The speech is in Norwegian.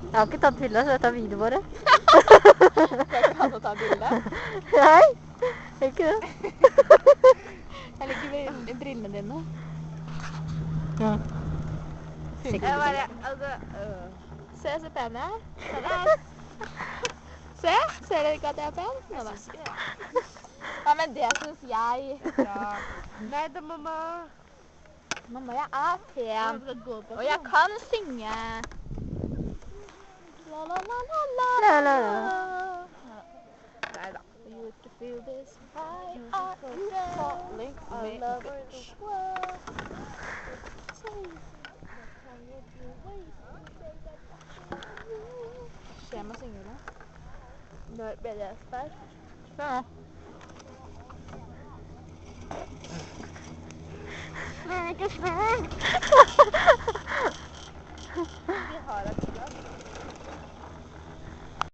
Jeg har ikke tatt bilder, så jeg tar video bare. Skal ikke han å ta bilde? Nei, ikke det. Jeg liker brillene dine. Ja. Jeg bare, altså... Se så pen jeg er. Se, ser dere ikke at jeg er pen? Nå da. Ja, men det synes jeg. Ja. Nei da, mamma. Mamma, jeg er pen. Og jeg kan synge. La la la la la. La, la, la. Neida. You to feel this high heart falling all over the world. Skjer med å synge det? Når ble det spart? Ja. Men ikke sånn.